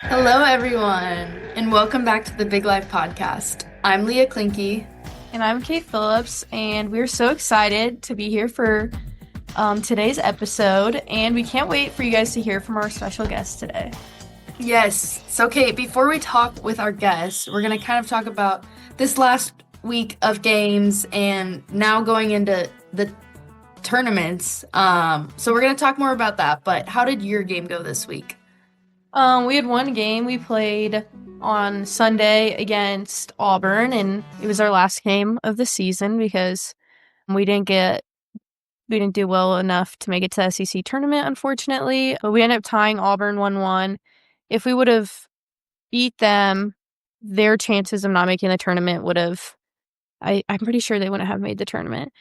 Hello, everyone, and welcome back to the Big Life Podcast. I'm Leah Klinke. And I'm Kate Phillips, and we're so excited to be here for today's episode, and we can't wait for you guys to hear from our special guest today. Yes, so Kate, before we talk with our guest, we're going to kind of talk about this last week of games and now going into the tournaments. So we're going to talk more about that, but how did your game go this week? We had one game we played on Sunday against Auburn, and it was our last game of the season because we didn't do well enough to make it to the SEC tournament, unfortunately. But we ended up tying Auburn 1-1. If we would have beat them, their chances of not making the tournament would have, I'm pretty sure they wouldn't have made the tournament.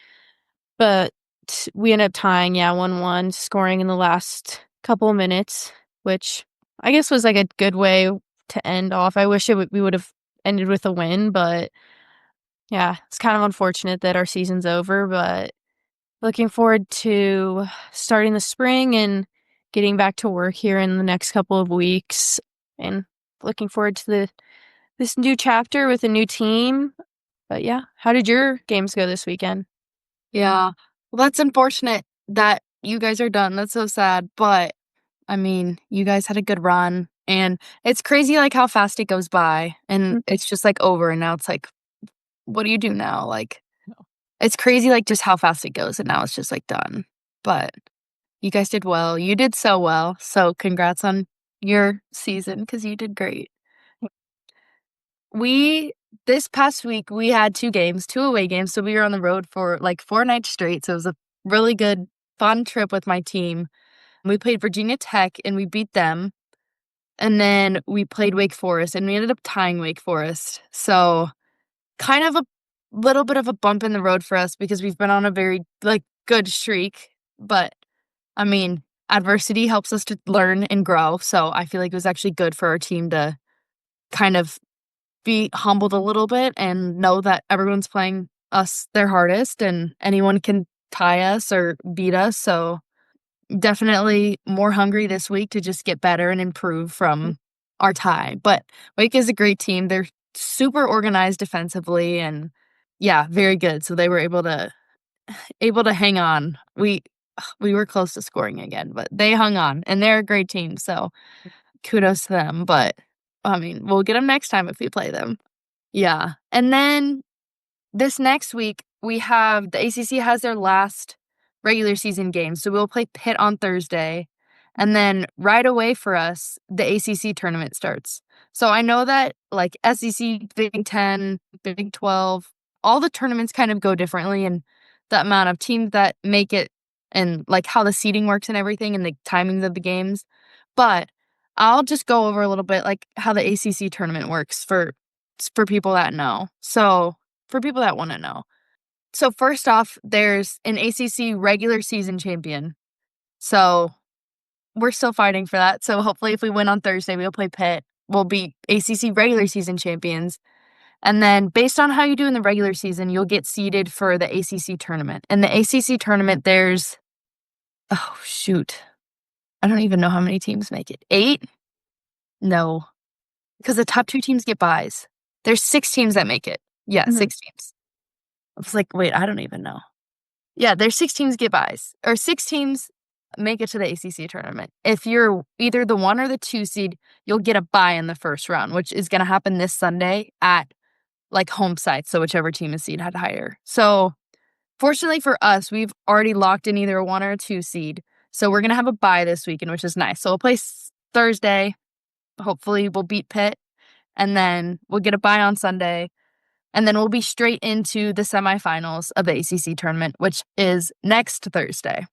But we ended up tying, 1-1, scoring in the last couple of minutes, which I guess was like a good way to end off. I wish we would have ended with a win, but yeah, it's kind of unfortunate that our season's over, but looking forward to starting the spring and getting back to work here in the next couple of weeks, and looking forward to this new chapter with a new team. But yeah, how did your games go this weekend? Yeah, well, that's unfortunate that you guys are done. That's so sad, but I mean, you guys had a good run, and it's crazy like how fast it goes by, and it's just like over, and now it's like, what do you do now? Like, it's crazy like just how fast it goes, and now it's just like done. But you guys did well. You did so well. So congrats on your season because you did great. This past week, we had two away games. So we were on the road for like 4 nights straight. So it was a really good, fun trip with my team. We played Virginia Tech and we beat them. And then we played Wake Forest and we ended up tying Wake Forest. So kind of a little bit of a bump in the road for us because we've been on a very like good streak. But I mean, adversity helps us to learn and grow. So I feel like it was actually good for our team to kind of be humbled a little bit and know that everyone's playing us their hardest and anyone can tie us or beat us. So definitely more hungry this week to just get better and improve from our tie. But Wake is a great team. They're super organized defensively and yeah, very good. So they were able to hang on. We were close to scoring again, but they hung on and they're a great team. So kudos to them. But I mean, we'll get them next time if we play them. Yeah. And then this next week, we have the ACC has their last regular season game. So we'll play Pitt on Thursday. And then right away for us, the ACC tournament starts. So I know that like SEC, Big 10, Big 12, all the tournaments kind of go differently and the amount of teams that make it and like how the seeding works and everything and the timings of the games. But I'll just go over a little bit like how the ACC tournament works for people that know. So for people that want to know. So first off, there's an ACC regular season champion. So we're still fighting for that. So hopefully if we win on Thursday, we'll play Pitt. We'll be ACC regular season champions. And then based on how you do in the regular season, you'll get seeded for the ACC tournament. And the ACC tournament, oh, shoot. I don't even know how many teams make it. 8? No. Because the top 2 teams get byes. There's 6 teams that make it. Yeah, 6 teams. I was like, wait, I don't even know. Yeah, there's 6 teams get byes. Or 6 teams make it to the ACC tournament. If you're either the 1 or the 2 seed, you'll get a bye in the first round, which is going to happen this Sunday at like home site. So whichever team is seed had higher. So fortunately for us, we've already locked in either a 1 or a 2 seed. So we're going to have a bye this weekend, which is nice. So we'll play Thursday. Hopefully we'll beat Pitt. And then we'll get a bye on Sunday. And then we'll be straight into the semifinals of the ACC tournament, which is next Thursday.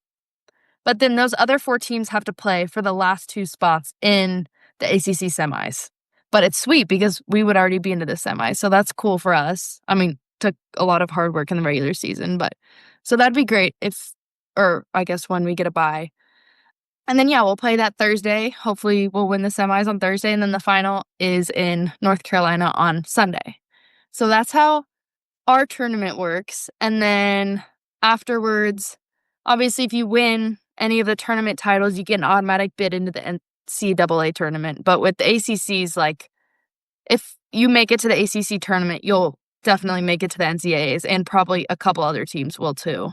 But then those other 4 teams have to play for the last 2 spots in the ACC semis. But it's sweet because we would already be into the semis. So that's cool for us. I mean, took a lot of hard work in the regular season, but so that'd be great or I guess when we get a bye. And then, we'll play that Thursday. Hopefully we'll win the semis on Thursday. And then the final is in North Carolina on Sunday. So that's how our tournament works. And then afterwards, obviously, if you win any of the tournament titles, you get an automatic bid into the NCAA tournament. But with the ACCs, like, if you make it to the ACC tournament, you'll definitely make it to the NCAAs, and probably a couple other teams will too.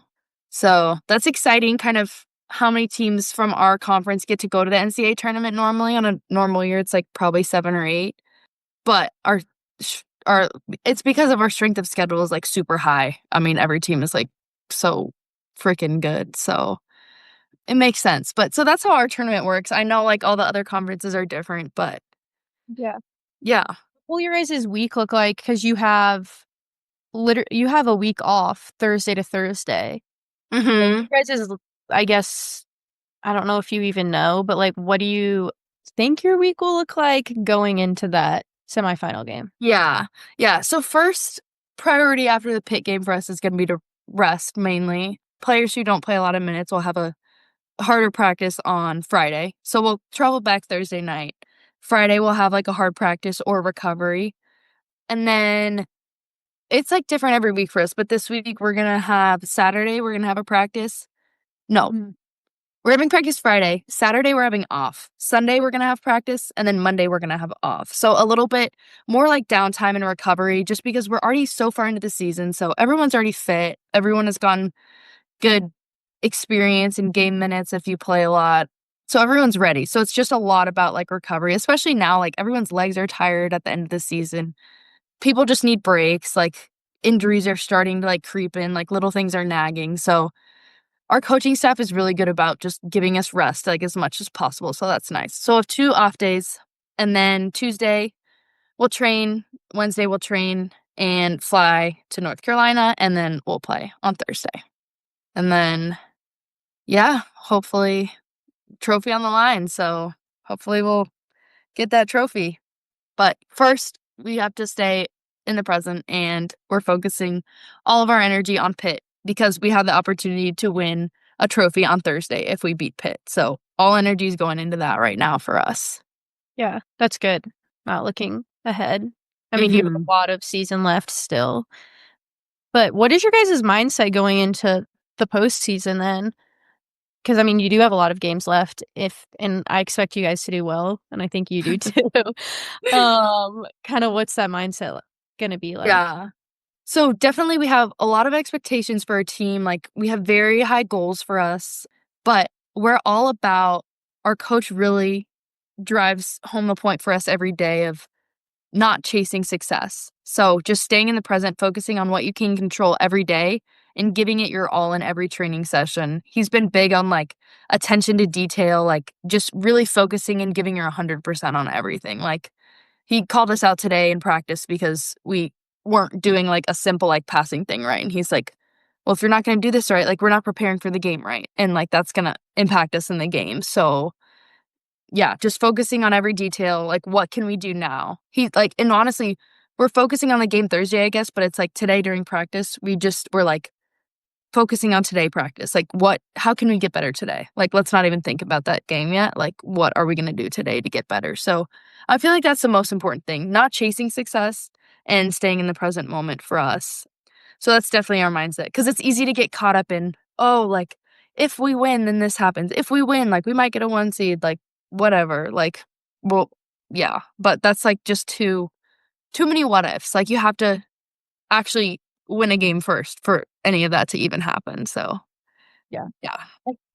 So that's exciting, kind of how many teams from our conference get to go to the NCAA tournament normally. On a normal year, it's like probably 7 or 8. But our it's because of our strength of schedule is like super high. I mean, every team is like so freaking good. So it makes sense. But so that's how our tournament works. I know like all the other conferences are different, but Yeah. yeah. What will your guys' week look like? Because you have a week off Thursday to Thursday. Mhm. You guys' I guess I don't know if you even know, but like, what do you think your week will look like going into that semifinal game? Yeah. Yeah. So first priority after the pit game for us is going to be to rest mainly. Players who don't play a lot of minutes will have a harder practice on Friday. So we'll travel back Thursday night. Friday we'll have like a hard practice or recovery. And then it's like different every week for us, but this week we're going to have Saturday, we're going to have a practice. No, Mhm. we're having practice Friday. Saturday, we're having off. Sunday, we're going to have practice. And then Monday, we're going to have off. So a little bit more like downtime and recovery just because we're already so far into the season. So everyone's already fit. Everyone has gotten good experience in game minutes if you play a lot. So everyone's ready. So it's just a lot about like recovery, especially now. Like everyone's legs are tired at the end of the season. People just need breaks. Like injuries are starting to like creep in. Like little things are nagging. So our coaching staff is really good about just giving us rest, like, as much as possible, so that's nice. So, we'll have 2 off days, and then Tuesday, we'll train, Wednesday, we'll train and fly to North Carolina, and then we'll play on Thursday. And then, yeah, hopefully trophy on the line, so hopefully we'll get that trophy. But first, we have to stay in the present, and we're focusing all of our energy on Pitt because we have the opportunity to win a trophy on Thursday if we beat Pitt. So all energy is going into that right now for us. Yeah, that's good. Not looking ahead. I mean, you have Mhm. a lot of season left still. But what is your guys' mindset going into the postseason then? Because I mean, you do have a lot of games left. And I expect you guys to do well, and I think you do too. Kind of what's that mindset gonna be like? Yeah. So definitely we have a lot of expectations for our team. Like we have very high goals for us, but we're all about our coach really drives home the point for us every day of not chasing success. So just staying in the present, focusing on what you can control every day and giving it your all in every training session. He's been big on like attention to detail, like just really focusing and giving your 100% on everything. Like he called us out today in practice because we weren't doing like a simple like passing thing right. And he's like, well, if you're not going to do this right, like we're not preparing for the game right. And like that's going to impact us in the game. So yeah, just focusing on every detail, like, what can we do now? And honestly, we're focusing on the game Thursday, I guess, but it's like today during practice, we're like focusing on today practice. Like, how can we get better today? Like, let's not even think about that game yet. Like, what are we going to do today to get better? So I feel like that's the most important thing, not chasing success and staying in the present moment for us. So that's definitely our mindset because it's easy to get caught up in, oh, like, if we win, then this happens. If we win, like, we might get a 1 seed, like, whatever. Like, well, yeah, but that's like just too many what ifs. Like, you have to actually win a game first for any of that to even happen. So, Yeah. yeah.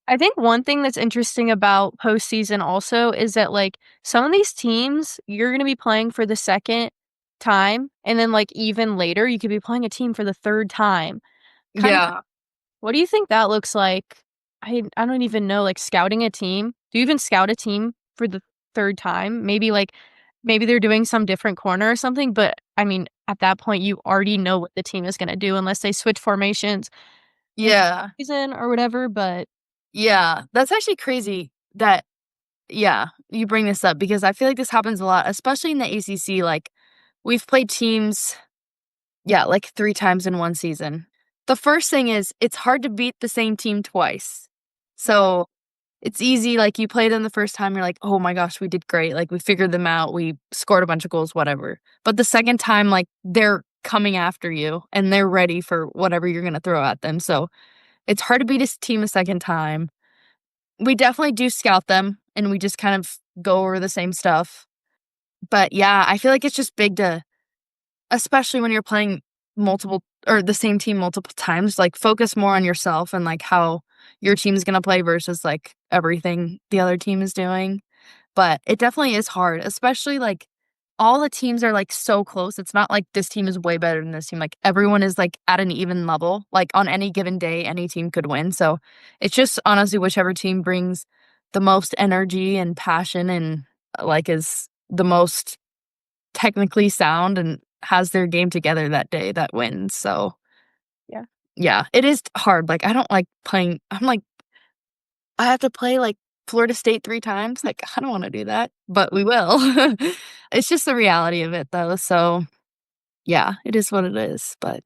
I think one thing that's interesting about postseason also is that, like, some of these teams, you're gonna be playing for the second time, and then, like, even later, you could be playing a team for the third time. Kind of Yeah. what do you think that looks like? I don't even know, like, scouting a team. Do you even scout a team for the third time? Maybe they're doing some different corner or something, but, I mean, at that point, you already know what the team is gonna do unless they switch formations in Yeah. season or whatever, but Yeah. That's actually crazy that, yeah, you bring this up because I feel like this happens a lot, especially in the ACC. Like, we've played teams, yeah, like 3 times in one season. The first thing is it's hard to beat the same team twice. So, it's easy, like, you play them the first time, you're like, "Oh my gosh, we did great, like, we figured them out, we scored a bunch of goals, whatever." But the second time, like, they're coming after you, and they're ready for whatever you're gonna throw at them, so it's hard to beat a team a second time. We definitely do scout them, and we just kind of go over the same stuff. But yeah, I feel like it's just big to, especially when you're playing multiple or the same team multiple times, like focus more on yourself and like how your team is gonna play versus like everything the other team is doing. But it definitely is hard, especially like all the teams are like so close. It's not like this team is way better than this team. Like everyone is like at an even level. Like on any given day, any team could win. So it's just honestly whichever team brings the most energy and passion and like is the most technically sound and has their game together that day that wins. So Yeah. yeah, it is hard. Like I don't like playing. I'm like I have to play like Florida State 3 times. Like I don't want to do that, but we will. It's just the reality of it though. So yeah, it is what it is. But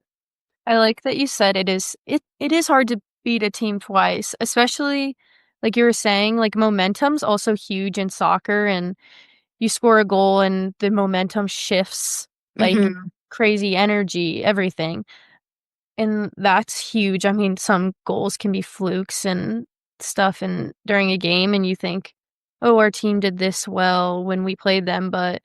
I like that you said it is hard to beat a team twice, especially like you were saying, like momentum's also huge in soccer and you score a goal and the momentum shifts like mhm. crazy energy, everything. And that's huge. I mean, some goals can be flukes and stuff and during a game and you think, "Oh, our team did this well when we played them," but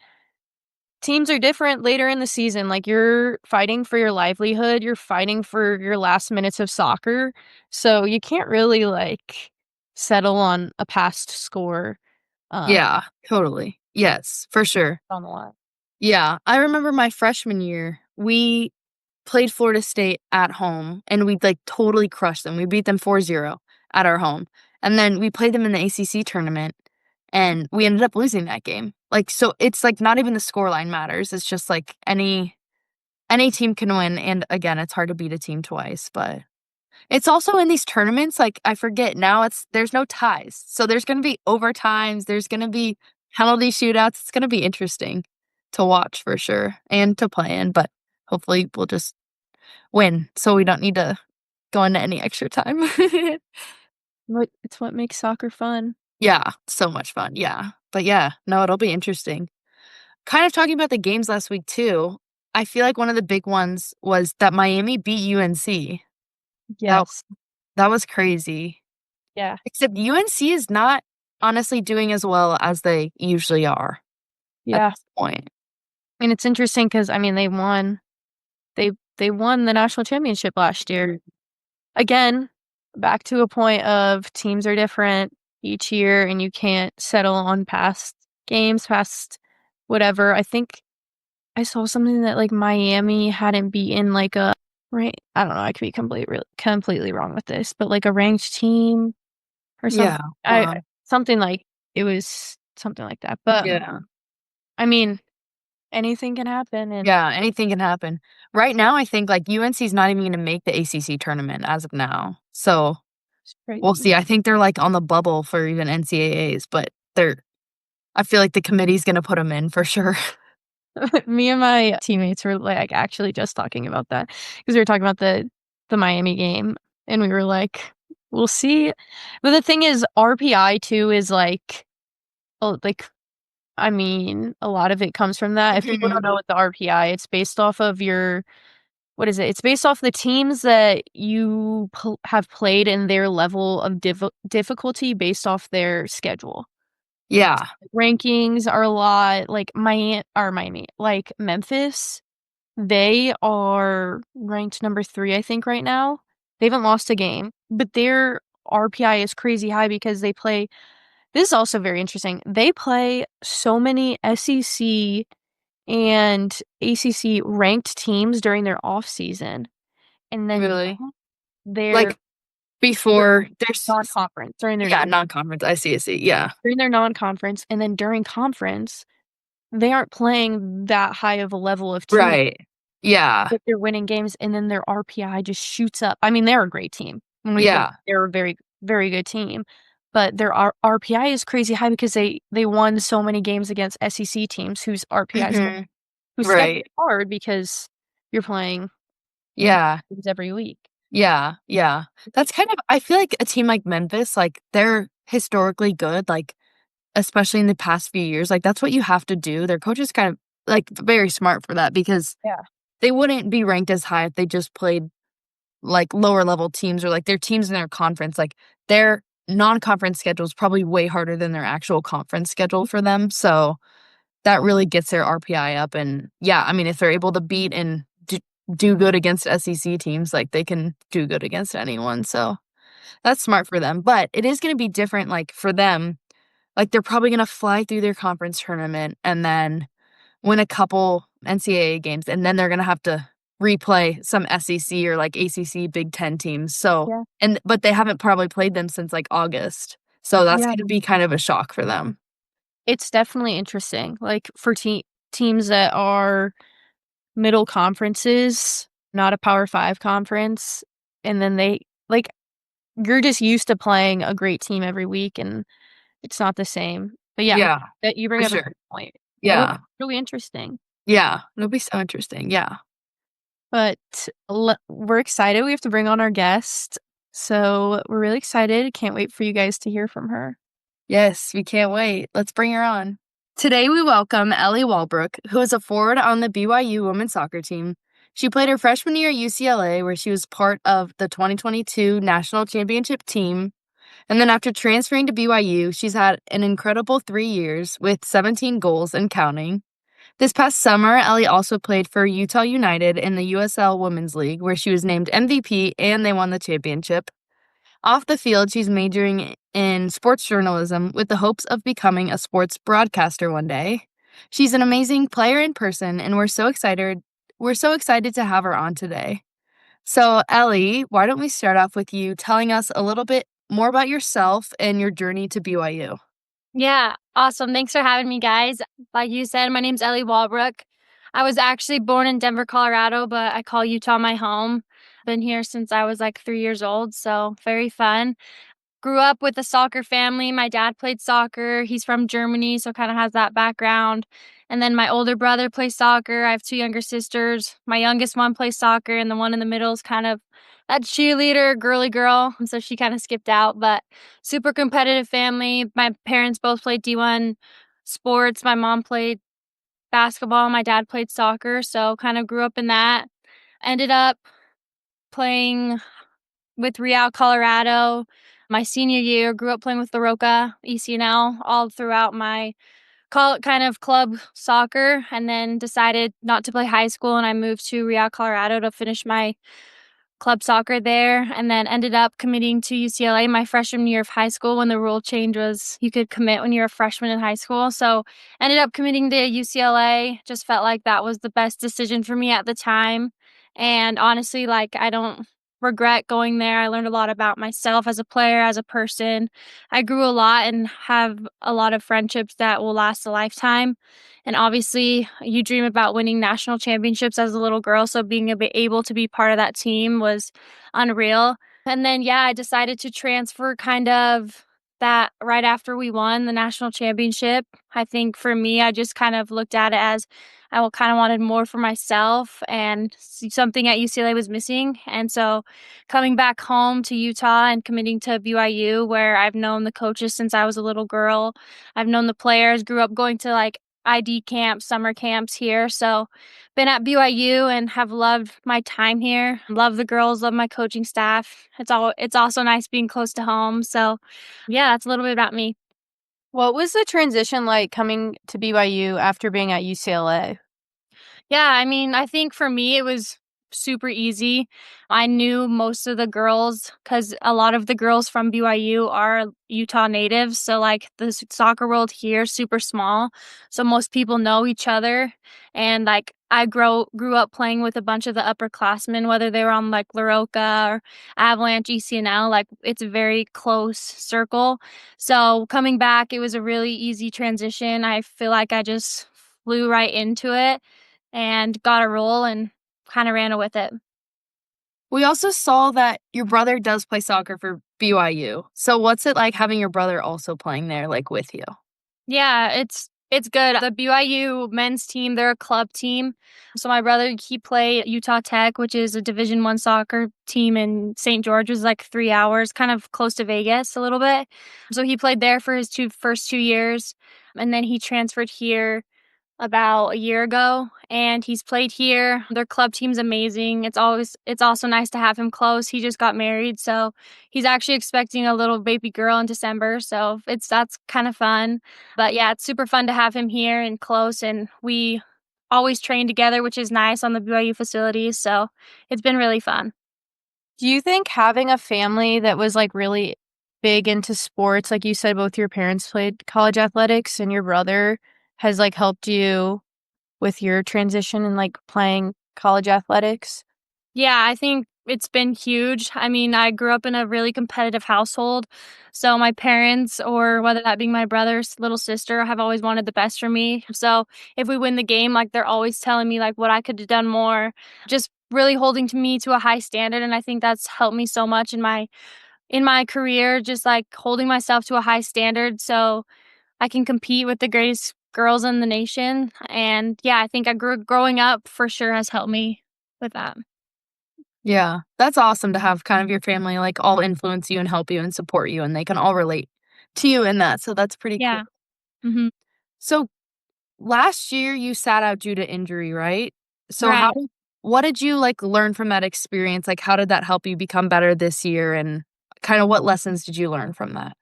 teams are different later in the season, like, you're fighting for your livelihood, you're fighting for your last minutes of soccer, so you can't really, like, settle on a past score, uh, Yeah, totally. Yes, for sure. on the line. Yeah, I remember my freshman year, we played Florida State at home, and we, like, totally crushed them. We beat them 4-0 at our home, and then we played them in the ACC tournament, and we ended up losing that game. Like, so it's, like, not even the scoreline matters, it's just, like, any team can win, and again, it's hard to beat a team twice, but it's also in these tournaments, like, I forget now there's no ties, so there's gonna be overtimes, there's gonna be penalty shootouts, it's gonna be interesting to watch for sure and to play in, but hopefully we'll just win so we don't need to go into any extra time. It's what makes soccer fun. Yeah, so much fun, yeah. But yeah, no, it'll be interesting. Kind of talking about the games last week too, I feel like one of the big ones was that Miami beat UNC. That Yes. that was crazy. Yeah. Except UNC is not honestly doing as well as they usually are at Yeah. this point. And it's interesting because I mean, they won the national championship last year. Again, back to a point of teams are different each year, and you can't settle on past games, past whatever. I think I saw something that, like, Miami hadn't beaten, like, a right I don't know, I could be completely wrong with this, but, like, a ranked team or Yeah, something. I wow. something like it was something like that, but, Yeah. I mean, anything can happen, and Yeah, anything can happen. Right now, I think, like, UNC's not even gonna make the ACC tournament as of now. So, it's we'll crazy. see. I think they're, like, on the bubble for even NCAAs, but I feel like the committee's gonna put them in for sure. Me and my teammates were, like, actually just talking about that because we were talking about the Miami game, and we were like, "We'll see." But the thing is, RPI too is, like, oh, like, I mean, a lot of it comes from that. If people don't Mhm. know what the RPI, it's based off of your what is it? It's based off the teams that you have played and their level of difficulty based off their schedule. Yeah, Rankings are a lot like Miami, like Memphis. They are ranked number 3, I think, right now. They haven't lost a game, but their RPI is crazy high because they play this is also very interesting. They play so many SEC and ACC ranked teams during their off season, and then really. their Like, before there's non-conference, yeah, non-conference, I see, yeah. during their non-conference, and then during conference, they aren't playing that high of a level of team. Right. Yeah, But they're winning games, and then their RPI just shoots up. I mean, they're a great team. When we played, yeah. they're a very, very good team, but their RPI is crazy high because they won so many games against SEC teams whose RPIs Mhm. whose schedule Right. is hard because you're playing Yeah. games every week. Yeah, yeah. That's kind of I feel like a team like Memphis, like, they're historically good, like, especially in the past few years, like, that's what you have to do. Their coach is kind of, like, very smart for that because Yeah. they wouldn't be ranked as high if they just played, like, lower level teams or, like, their teams in their conference, like, they're non-conference schedule is probably way harder than their actual conference schedule for them. So that really gets their RPI up. And yeah, I mean, if they're able to beat and do good against SEC teams, like they can do good against anyone. So that's smart for them. But it is going to be different, like for them. Like they're probably going to fly through their conference tournament and then win a couple NCAA games, and then they're going to have to replay some SEC or like ACC Big Ten teams. So, Yeah. but they haven't probably played them since like August. So that's Yeah. going to be kind of a shock for them. It's definitely interesting. Like for teams that are middle conferences, not a Power 5 conference, and then they like you're just used to playing a great team every week and it's not the same. But yeah, Yeah, that you bring for up a sure. good point. It'll be Yeah. really interesting. Yeah. It'll be so interesting. Yeah. But we're excited. We have to bring on our guest. So we're really excited. Can't wait for you guys to hear from her. Yes, we can't wait. Let's bring her on. Today we welcome Ellie Walbruch, who is a forward on the BYU women's soccer team. She played her freshman year at UCLA, where she was part of the 2022 national championship team. And then after transferring to BYU, she's had an incredible 3 years with 17 goals and counting. This past summer, Ellie also played for Utah United in the USL Women's League, where she was named MVP and they won the championship. Off the field, she's majoring in sports journalism with the hopes of becoming a sports broadcaster one day. She's an amazing player in person, and we're so excited. We're so excited to have her on today. So, Ellie, why don't we start off with you telling us a little bit more about yourself and your journey to BYU? Yeah, awesome. Thanks for having me, guys. Like you said, my name's Ellie Walbruch. I was actually born in Denver, Colorado, but I call Utah my home. Been here since I was like 3 years old, so very fun. Grew up with a soccer family. My dad played soccer. He's from Germany, so kind of has that background. And then my older brother plays soccer. I have two younger sisters. My youngest one plays soccer, and the one in the middle is kind of that cheerleader, girly girl. And so she kind of skipped out, but super competitive family. My parents both played D1 sports. My mom played basketball. My dad played soccer, so kind of grew up in that. Ended up playing with Real Colorado. My senior year, grew up playing with the Roca, ECNL, all throughout my kind of club soccer, and then decided not to play high school, and I moved to Real Colorado to finish my club soccer there, and then ended up committing to UCLA my freshman year of high school when the rule change was you could commit when you're a freshman in high school. So ended up committing to UCLA. Just felt like that was the best decision for me at the time. And honestly, like I don't regret going there. I learned a lot about myself as a player, as a person. I grew a lot and have a lot of friendships that will last a lifetime. And obviously, you dream about winning national championships as a little girl. So being able to be part of that team was unreal. And then, yeah, I decided to transfer kind of that right after we won the national championship. I think for me, I just kind of looked at it as I kind of wanted more for myself and something at UCLA was missing. And so coming back home to Utah and committing to BYU, where I've known the coaches since I was a little girl, I've known the players, grew up going to like ID camps, summer camps here. So been at BYU and have loved my time here. Love the girls, love my coaching staff. It's also nice being close to home. So yeah, that's a little bit about me. What was the transition like coming to BYU after being at UCLA? Yeah, I mean, I think for me it was super easy. I knew most of the girls because a lot of the girls from BYU are Utah natives. So, like, the soccer world here is super small. So, most people know each other. And, like, I grew up playing with a bunch of the upperclassmen, whether they were on, like, La Roca or Avalanche, ECNL. Like, it's a very close circle. So, coming back, it was a really easy transition. I feel like I just flew right into it and got a role and kind of ran with it. We also saw that your brother does play soccer for BYU. So what's it like having your brother also playing there, like with you? Yeah, it's good. The BYU men's team, they're a club team. So my brother, he played Utah Tech, which is a Division I soccer team in St. George, was like 3 hours, kind of close to Vegas a little bit. So he played there for his first 2 years, and then he transferred here about a year ago, and he's played here. Their club team's amazing. It's also nice to have him close. He just got married, so he's actually expecting a little baby girl in December, so that's kind of fun. But yeah, it's super fun to have him here and close, and we always train together, which is nice on the BYU facilities, so it's been really fun. Do you think having a family that was like really big into sports, like you said, both your parents played college athletics and your brother has like helped you with your transition and like playing college athletics? Yeah, I think it's been huge. I mean, I grew up in a really competitive household. So my parents, or whether that being my brother's little sister, have always wanted the best for me. So if we win the game, like they're always telling me like what I could have done more, just really holding to me to a high standard. And I think that's helped me so much in my career, just like holding myself to a high standard so I can compete with the greatest girls in the nation. And yeah, I think growing up for sure has helped me with that. Yeah, that's awesome to have kind of your family, like, all influence you and help you and support you, and they can all relate to you in that, so that's pretty cool. Yeah. Mhm. So, last year, you sat out due to injury, right? So Right. what did you, like, learn from that experience? Like, how did that help you become better this year, and kinda what lessons did you learn from that?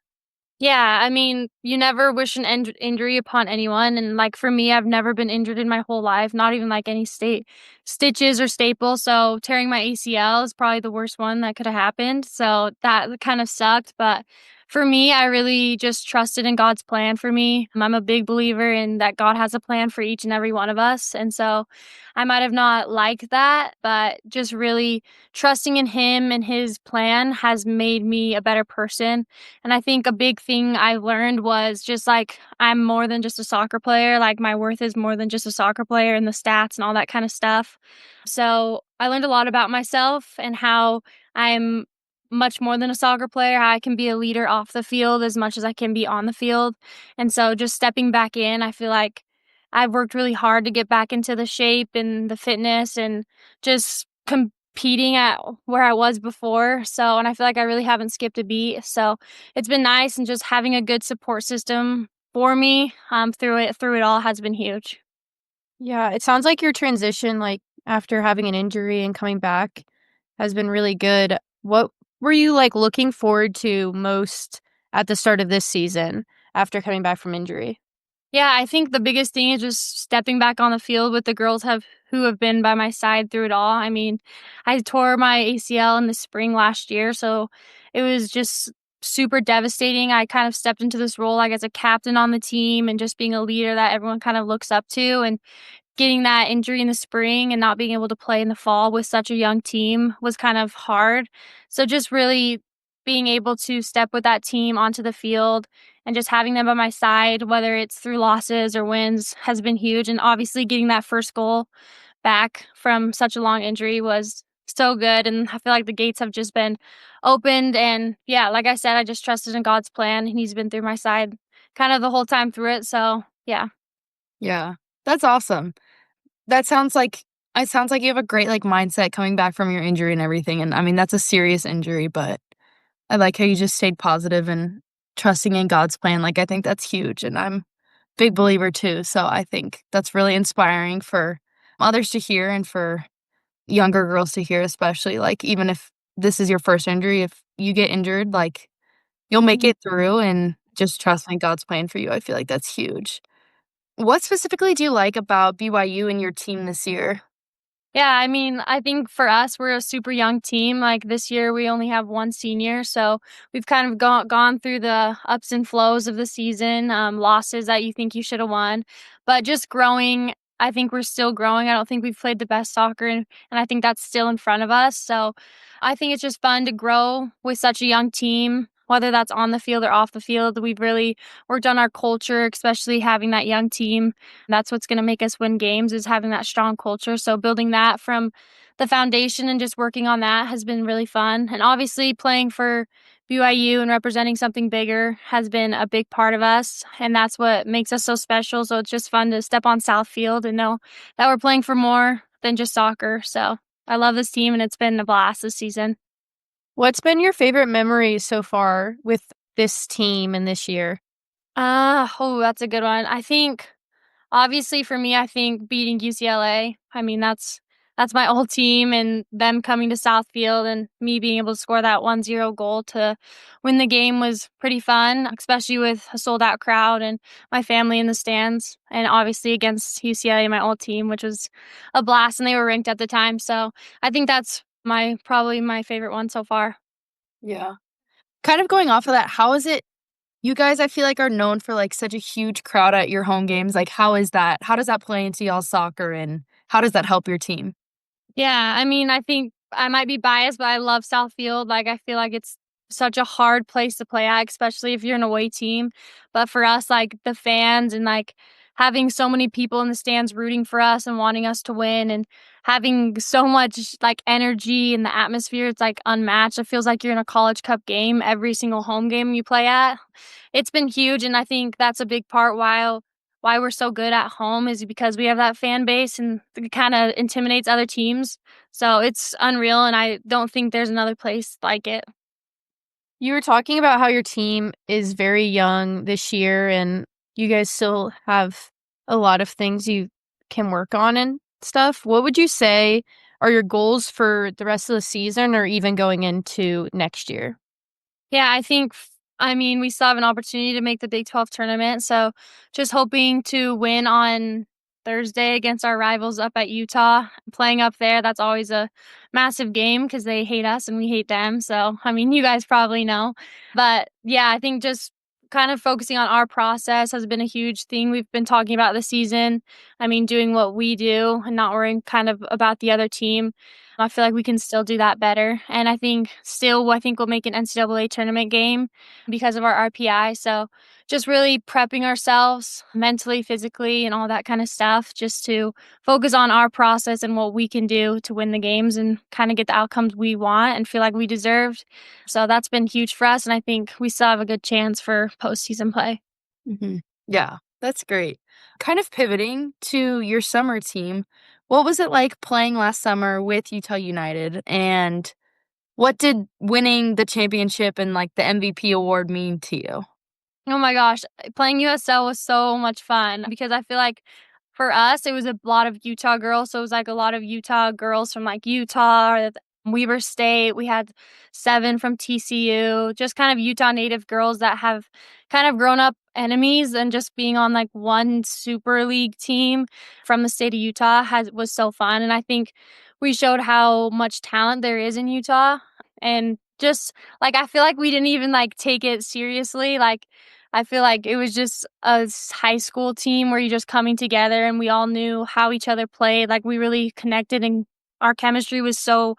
Yeah, I mean, you never wish an injury upon anyone, and, like, for me, I've never been injured in my whole life, not even, like, any state stitches or staples, so tearing my ACL is probably the worst one that coulda happened, so that kind of sucked, but for me, I really just trusted in God's plan for me. I'm a big believer in that God has a plan for each and every one of us, and so I might have not liked that, but just really trusting in Him and His plan has made me a better person. And I think a big thing I learned was just like I'm more than just a soccer player. Like my worth is more than just a soccer player and the stats and all that kind of stuff. So I learned a lot about myself and how I'm much more than a soccer player, how I can be a leader off the field as much as I can be on the field. And so just stepping back in, I feel like I've worked really hard to get back into the shape and the fitness and just competing at where I was before. So, and I feel like I really haven't skipped a beat. So, it's been nice, and just having a good support system for me through it all has been huge. Yeah, it sounds like your transition, like after having an injury and coming back, has been really good. What were you like looking forward to most at the start of this season after coming back from injury? Yeah, I think the biggest thing is just stepping back on the field with the girls have who have been by my side through it all. I mean, I tore my ACL in the spring last year, so it was just super devastating. I kind of stepped into this role like as a captain on the team and just being a leader that everyone kind of looks up to, and getting that injury in the spring and not being able to play in the fall with such a young team was kind of hard. So just really being able to step with that team onto the field and just having them by my side, whether it's through losses or wins, has been huge. And obviously getting that first goal back from such a long injury was so good. And I feel like the gates have just been opened. And yeah, like I said, I just trusted in God's plan, and He's been through my side kind of the whole time through it. So yeah. Yeah, that's awesome. That sounds like it sounds like you have a great, like, mindset coming back from your injury and everything, and, I mean, that's a serious injury, but I like how you just stayed positive and trusting in God's plan, like, I think that's huge, and I'm a big believer too, so I think that's really inspiring for others to hear and for younger girls to hear especially, like, even if this is your first injury, if you get injured, like, you'll make Mhm. it through and just trust in God's plan for you, I feel like that's huge. What specifically do you like about BYU and your team this year? Yeah, I mean, I think for us, we're a super young team. Like this year, we only have one senior, so we've kind of gone through the ups and flows of the season, losses that you think you should have won, but just growing. I think we're still growing. I don't think we've played the best soccer, and I think that's still in front of us. So I think it's just fun to grow with such a young team, whether that's on the field or off the field. We've really worked on our culture, especially having that young team. That's what's going to make us win games, is having that strong culture. So building that from the foundation and just working on that has been really fun. And obviously playing for BYU and representing something bigger has been a big part of us. And that's what makes us so special. So it's just fun to step on South Field and know that we're playing for more than just soccer. So I love this team, and it's been a blast this season. What's been your favorite memory so far with this team and this year? Oh, that's a good one. I think Obviously, for me, I think beating UCLA. I mean, that's my old team, and them coming to Southfield and me being able to score that 1-0 goal to win the game was pretty fun, especially with a sold-out crowd and my family in the stands, and obviously against UCLA, my old team, which was a blast, and they were ranked at the time. So I think that's probably my favorite one so far. Yeah. Kind of going off of that, how is it you guys, I feel like, are known for, like, such a huge crowd at your home games, like, how is that? How does that play into y'all's soccer, and how does that help your team? Yeah, I mean, I think I might be biased, but I love Southfield. Like, I feel like it's such a hard place to play at, especially if you're an away team. But for us, like the fans and like having so many people in the stands rooting for us and wanting us to win and having so much like energy in the atmosphere, it's like unmatched. It feels like you're in a college cup game every single home game you play at. It's been huge, and I think that's a big part why we're so good at home is because we have that fan base and it kind of intimidates other teams. So it's unreal, and I don't think there's another place like it. You were talking about how your team is very young this year and you guys still have a lot of things you can work on and stuff. What would you say are your goals for the rest of the season or even going into next year? Yeah, I mean, we still have an opportunity to make the Big 12 tournament. So just hoping to win on Thursday against our rivals up at Utah. Playing up there, that's always a massive game because they hate us and we hate them. So, I mean, you guys probably know. But yeah, I think just kind of focusing on our process has been a huge thing we've been talking about this season. I mean, doing what we do and not worrying kind of about the other team. I feel like we can still do that better. And I think we'll make an NCAA tournament game because of our RPI. So just really prepping ourselves mentally, physically, and all that kind of stuff just to focus on our process and what we can do to win the games and kind of get the outcomes we want and feel like we deserved. So that's been huge for us. And I think we still have a good chance for postseason play. Mhm. Yeah, that's great. Kind of pivoting to your summer team, what was it like playing last summer with Utah United, and what did winning the championship and, like, the MVP award mean to you? Oh my gosh, playing USL was so much fun because I feel like for us, it was a lot of Utah girls. So it was like a lot of Utah girls from like Utah or Weber State. We had 7 from TCU, just kind of Utah native girls that have kind of grown up enemies, and just being on like one super league team from the state of Utah was so fun. And I think we showed how much talent there is in Utah, and just like I feel like we didn't even like take it seriously. Like I feel like it was just a high school team where you just coming together and we all knew how each other played. Like we really connected, and our chemistry was so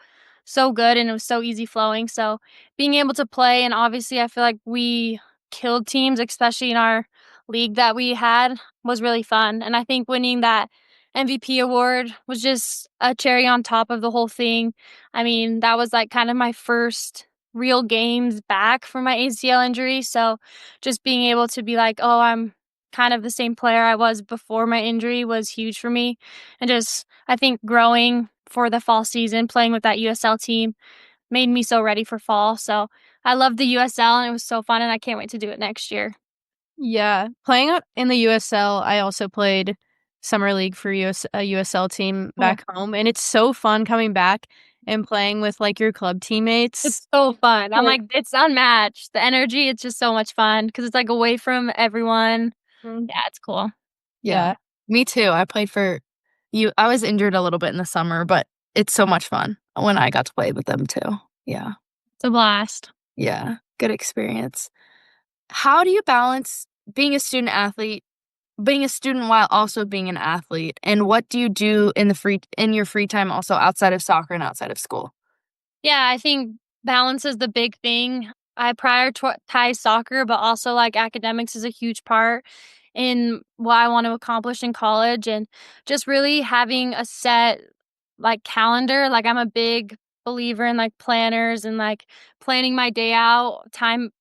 good, and it was so easy flowing. So being able to play, and obviously I feel like we killed teams, especially in our league that we had, was really fun. And I think winning that MVP award was just a cherry on top of the whole thing. I mean, that was like kind of my first real games back from my ACL injury. So just being able to be like, oh, I'm kind of the same player I was before my injury was huge for me. And just, I think growing for the fall season, playing with that USL team made me so ready for fall. So I love the USL, and it was so fun, and I can't wait to do it next year. Yeah, playing out in the USL, I also played summer league for a USL team Cool. back home, and it's so fun coming back and playing with like your club teammates. It's so fun. I'm Cool. like, it's unmatched. The energy, it's just so much fun because it's like away from everyone. Yeah, it's cool. Yeah. Yeah. Me too, I played for you I was injured a little bit in the summer, but it's so much fun when I got to play with them too. Yeah. It's a blast. Yeah, good experience. How do you balance being a student while also being an athlete, and what do you do in your free time also outside of soccer and outside of school? Yeah, I think balance is the big thing. I prioritize soccer, but also like academics is a huge part in what I want to accomplish in college, and just really having a set like calendar. Like I'm a big believer in like planners and like planning my day out time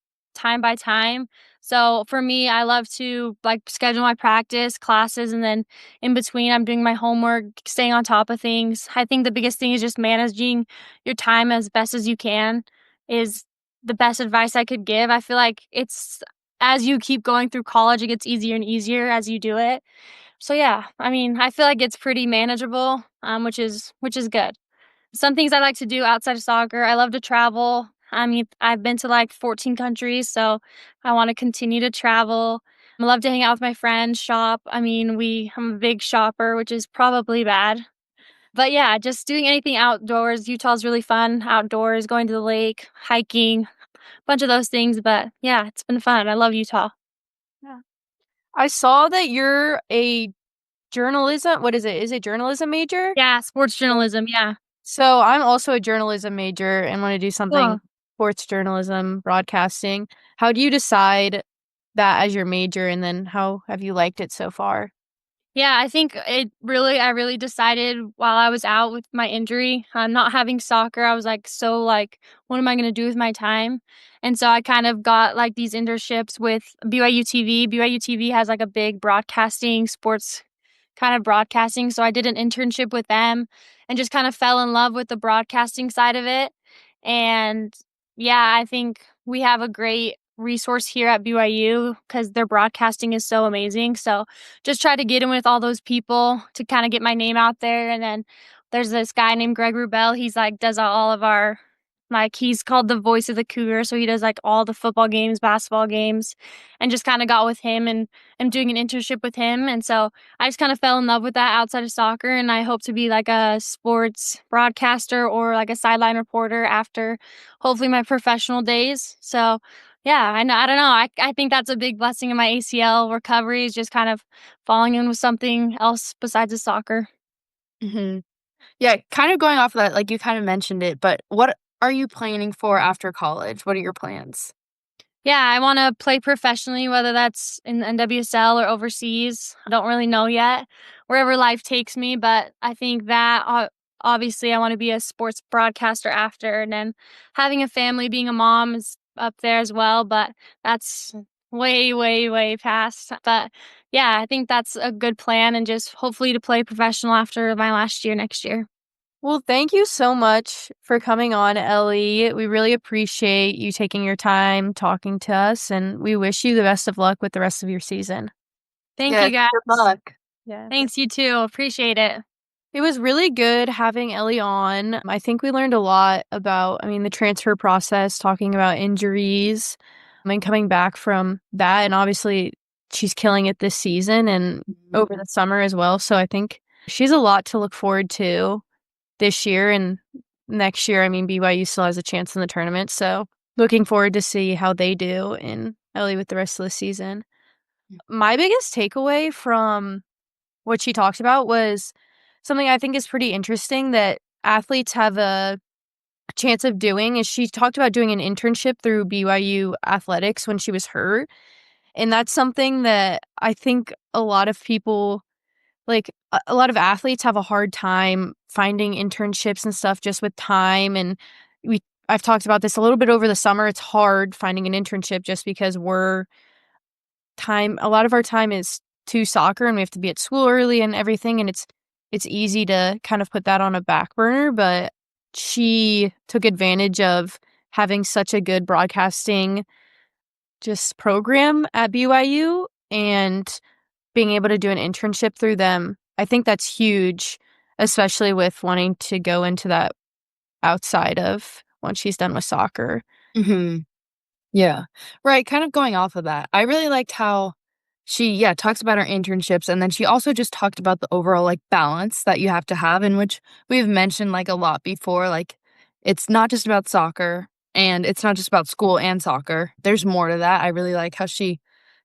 by time. So for me, I love to like schedule my practice classes, and then in between I'm doing my homework, staying on top of things. I think the biggest thing is just managing your time as best as you can is the best advice I could give. I feel like it's as you keep going through college, it gets easier and easier as you do it. So yeah, I mean, I feel like it's pretty manageable, which is good. Some things I like to do outside of soccer, I love to travel. I mean, I've been to like 14 countries, so I want to continue to travel. I love to hang out with my friends, shop. I mean, I'm a big shopper, which is probably bad. But yeah, just doing anything outdoors. Utah's really fun. Outdoors, going to the lake, hiking, bunch of those things. But yeah, it's been fun. I love Utah. Yeah. I saw that you're a journalism. What is it? Is it journalism major? Yeah, sports journalism. Yeah. So I'm also a journalism major and want to do something Cool. sports journalism, broadcasting. How do you decide that as your major, and then how have you liked it so far? Yeah, I really decided while I was out with my injury, not having soccer, I was like, what am I going to do with my time? And so I kind of got like these internships with BYU TV. BYU TV has like a big broadcasting, sports kind of broadcasting. So I did an internship with them and just kind of fell in love with the broadcasting side of it. And yeah, I think we have a great resource here at BYU because their broadcasting is so amazing. So just try to get in with all those people to kind of get my name out there. And then there's this guy named Greg Rubel. He's like does all of our like he's called the voice of the Cougar, so he does like all the football games, basketball games, and just kind of got with him and I'm doing an internship with him. And so I just kind of fell in love with that outside of soccer, and I hope to be like a sports broadcaster or like a sideline reporter after hopefully my professional days. So yeah, I don't know. I think that's a big blessing in my ACL recovery is just kind of falling in with something else besides the soccer. Mhm. Yeah, kind of going off of that, like, you kind of mentioned it, but what are you planning for after college? What are your plans? Yeah, I want to play professionally, whether that's in NWSL or overseas. I don't really know yet, wherever life takes me, but I think that obviously I want to be a sports broadcaster after. And then having a family, being a mom is up there as well, but that's way, way, way past. But yeah, I think that's a good plan and just hopefully to play professional after my last year next year. Well, thank you so much for coming on, Ellie. We really appreciate you taking your time talking to us, and we wish you the best of luck with the rest of your season. Thank Yes, you guys. good luck. Yeah. Thanks, you too. Appreciate it. It was really good having Ellie on. I think we learned a lot about, the transfer process, talking about injuries, and coming back from that. And obviously, she's killing it this season and over the summer as well. So I think she's a lot to look forward to this year and next year. BYU still has a chance in the tournament. So looking forward to see how they do in Ellie with the rest of the season. My biggest takeaway from what she talked about was something I think is pretty interesting that athletes have a chance of doing is she talked about doing an internship through BYU athletics when she was hurt. And that's something that I think a lot of people, like a lot of athletes have a hard time finding internships and stuff just with time. And I've talked about this a little bit over the summer. It's hard finding an internship just because a lot of our time is to soccer and we have to be at school early and everything, and it's easy to kind of put that on a back burner, but she took advantage of having such a good broadcasting just program at BYU and being able to do an internship through them. I think that's huge, especially with wanting to go into that outside of when she's done with soccer. Mhm. Yeah. Right, kind of going off of that, I really liked how she, yeah, talks about her internships, and then she also just talked about the overall, like, balance that you have to have, in which we've mentioned, like, a lot before, like, it's not just about soccer, and it's not just about school and soccer. There's more to that. I really like how she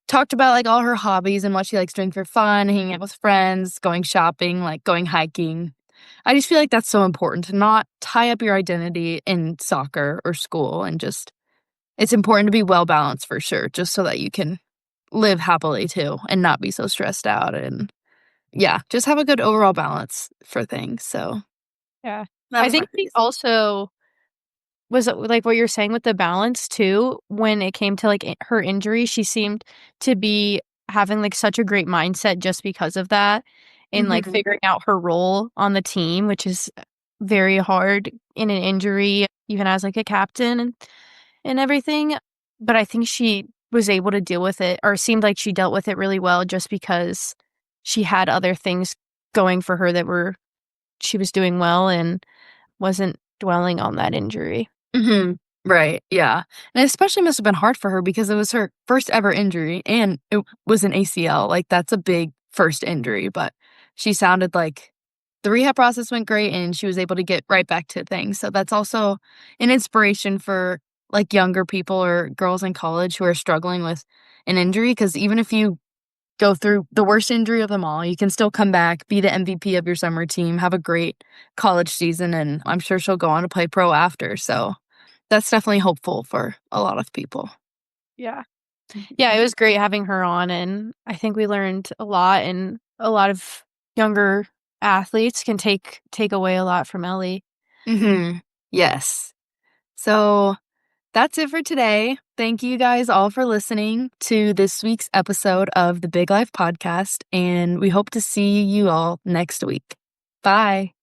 talked about, like, all her hobbies and what she likes doing for fun, hanging out with friends, going shopping, like, going hiking. I just feel like that's so important to not tie up your identity in soccer or school, and just it's important to be well balanced for sure, just so that you can live happily too and not be so stressed out, and yeah, just have a good overall balance for things. So Yeah. that I was my think she biggest. also was it like what you're saying with the balance too, when it came to like her injury, she seemed to be having like such a great mindset just because of that and like Mhm. figuring out her role on the team, which is very hard in an injury, even as like a captain and everything. But I think she was able to deal with it or seemed like she dealt with it really well just because she had other things going for her she was doing well and wasn't dwelling on that injury. Mm-hmm. Right, yeah. And it especially must have been hard for her because it was her first ever injury and it was an ACL. Like, that's a big first injury, but she sounded like the rehab process went great and she was able to get right back to things. So that's also an inspiration for like younger people or girls in college who are struggling with an injury, because even if you go through the worst injury of them all, you can still come back, be the MVP of your summer team, have a great college season, and I'm sure she'll go on to play pro after. So that's definitely hopeful for a lot of people. Yeah. Yeah, it was great having her on, and I think we learned a lot, and a lot of younger athletes can take away a lot from Ellie. Yes. So that's it for today. Thank you guys all for listening to this week's episode of the Big Life Podcast, and we hope to see you all next week. Bye.